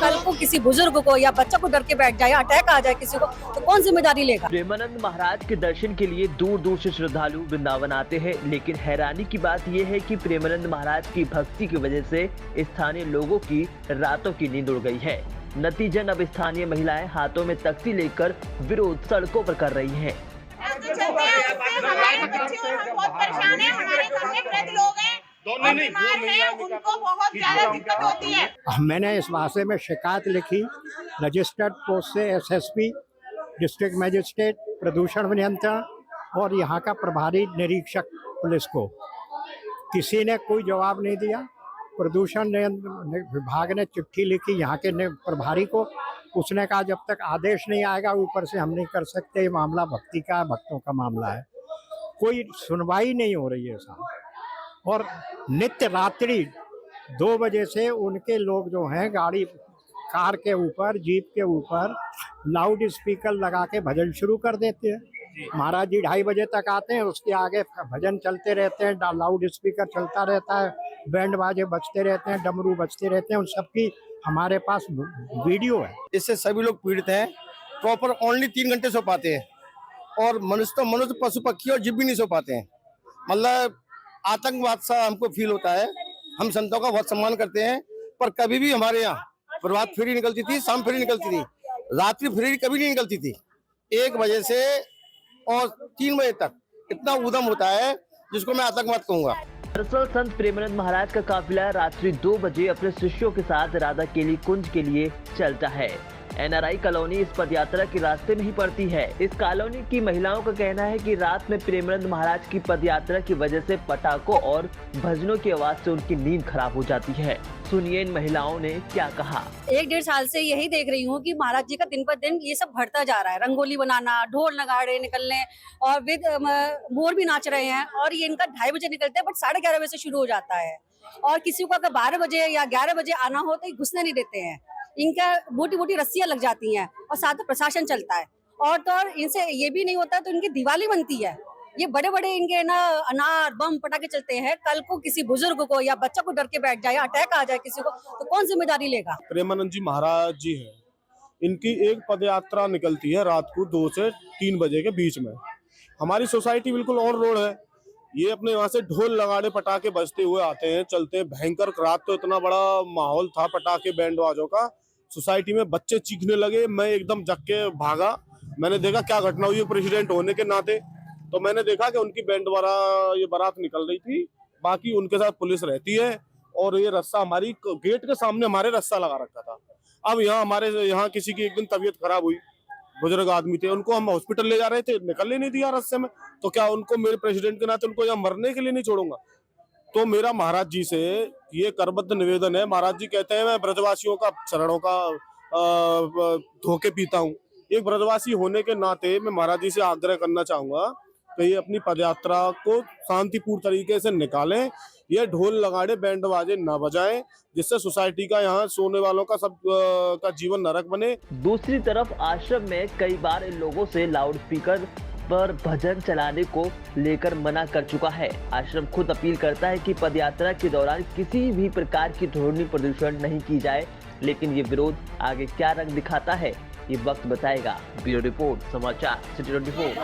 कल को किसी बुजुर्ग को या बच्चा को डर के बैठ जाए, अटैक आ जाए किसी को, तो कौन जिम्मेदारी लेगा? प्रेमानंद महाराज के दर्शन के लिए दूर दूर से श्रद्धालु वृंदावन आते हैं, लेकिन हैरानी की बात यह है कि प्रेमानंद महाराज की भक्ति की वजह से स्थानीय लोगों की रातों की नींद उड़ गई है। नतीजन अब स्थानीय महिलाएं हाथों में तख्ती लेकर विरोध सड़कों पर कर रही हैं। हमारे बच्चे और हम बहुत परेशान हैं, हमारे घर में वृद्ध लोग हैं और बीमार हैं, उनको बहुत ज्यादा दिक्कत होती है। मैंने इस वास्ते में शिकायत लिखी रजिस्टर्ड पोस्ट से एसएसपी, डिस्ट्रिक्ट मजिस्ट्रेट, प्रदूषण नियंत्रण और यहाँ का प्रभारी निरीक्षक पुलिस को। किसी ने कोई जवाब नहीं दिया। प्रदूषण नियंत्रण विभाग ने चिट्ठी लिखी यहाँ के प्रभारी को। उसने कहा जब तक आदेश नहीं आएगा ऊपर से हम नहीं कर सकते, ये मामला भक्ति का है, भक्तों का मामला है। कोई सुनवाई नहीं हो रही है साहब। और नित्य रात्रि 2 बजे से उनके लोग जो हैं गाड़ी कार के ऊपर, जीप के ऊपर लाउड स्पीकर लगा के भजन शुरू कर देते हैं। महाराज जी 2:30 बजे तक आते हैं, उसके आगे भजन चलते रहते हैं, लाउड स्पीकर चलता रहता है, बैंड बाजे बजते रहते हैं, डमरू बजते रहते हैं। उन सबकी हमारे पास वीडियो है। इससे सभी लोग पीड़ित हैं। प्रॉपर ओनली 3 घंटे सो पाते हैं और मनुष्य तो मनुष्य, पशु पक्षी और जीव भी नहीं सो पाते हैं। मतलब आतंकवाद सा हमको फील होता है। हम संतों का बहुत सम्मान करते हैं, पर कभी भी हमारे यहाँ प्रभात फेरी निकलती थी, शाम फेरी निकलती थी, रात्रि फेरी कभी नहीं निकलती थी। 1 बजे से और 3 बजे तक इतना उद्यम होता है जिसको मैं आतंकवाद कहूँगा। दरअसल संत प्रेमानंद महाराज का काफिला रात्रि 2 बजे अपने शिष्यों के साथ राधा केली कुंज के लिए चलता है। एनआरआई कॉलोनी इस पदयात्रा के रास्ते में ही पड़ती है। इस कॉलोनी की महिलाओं का कहना है कि रात में प्रेमानंद महाराज की पदयात्रा की वजह से पटाखों और भजनों की आवाज से उनकी नींद खराब हो जाती है। सुनिए इन महिलाओं ने क्या कहा। 1-1.5 साल से यही देख रही हूँ कि महाराज जी का दिन पर दिन ये सब बढ़ता जा रहा है। रंगोली बनाना, ढोल नगाड़े निकलने और विद मोर भी नाच रहे हैं। और ये इनका 2:30 बजे निकलते हैं, बट 11:30 बजे से शुरू हो जाता है। और किसी को अगर 12 बजे या 11 बजे आना हो तो घुसने नहीं देते हैं। इनका मोटी-मोटी रस्सियां लग जाती हैं और साथ में प्रशासन चलता है। और तो और इनसे ये भी नहीं होता तो इनकी दिवाली बनती है। ये बड़े-बड़े इनके ना अनार बम पटाखे चलते हैं। कल को किसी बुजुर्ग को या बच्चा को डर के बैठ जाए, अटैक आ जाए किसी को, तो कौन जिम्मेदारी लेगा? प्रेमानंद जी महाराज जी हैं, इनकी एक पदयात्रा निकलती है रात को 2 से 3 बजे के बीच में। हमारी सोसाइटी बिल्कुल ऑन रोड है। ये अपने वहाँ से ढोल लगाड़े पटाखे बजते हुए आते हैं, चलते हैं। भयंकर रात तो इतना बड़ा माहौल था पटाखे बैंड बाजों का, सोसाइटी में बच्चे चीखने लगे। मैं एकदम जग के भागा। मैंने देखा क्या घटना हुई है। प्रेसिडेंट होने के नाते तो मैंने देखा कि उनकी बैंड द्वारा ये बारात निकल रही थी, बाकी उनके साथ पुलिस रहती है। और ये रस्सा हमारी गेट के सामने हमारे रस्सा लगा रखा था। अब हमारे यहाँ किसी की एक दिन तबीयत खराब हुई, बुजुर्ग आदमी थे, उनको हम हॉस्पिटल ले जा रहे थे, निकलने नहीं दिया रस्से में। तो क्या उनको मेरे प्रेसिडेंट के नाते उनको यहाँ मरने के लिए नहीं छोड़ूंगा? तो मेरा महाराज जी से ये करबद्ध निवेदन है। महाराज जी कहते हैं मैं ब्रजवासियों का चरणों का धोखे पीता हूँ। एक ब्रजवासी होने के नाते मैं महाराज जी से आग्रह करना चाहूंगा कि ये अपनी पदयात्रा को शांतिपूर्ण तरीके से निकालें। ये ढोल लगाड़े बैंड बाजे न बजाएं, जिससे सोसाइटी का यहाँ सोने वालों का सब का जीवन नरक बने। दूसरी तरफ आश्रम में कई बार इन लोगों से लाउड स्पीकर पर भजन चलाने को लेकर मना कर चुका है। आश्रम खुद अपील करता है कि पदयात्रा के दौरान किसी भी प्रकार की ध्वनि प्रदूषण नहीं की जाए, लेकिन ये विरोध आगे क्या रंग दिखाता है ये वक्त बताएगा। ब्यूरो रिपोर्ट, समाचार सिटी 24।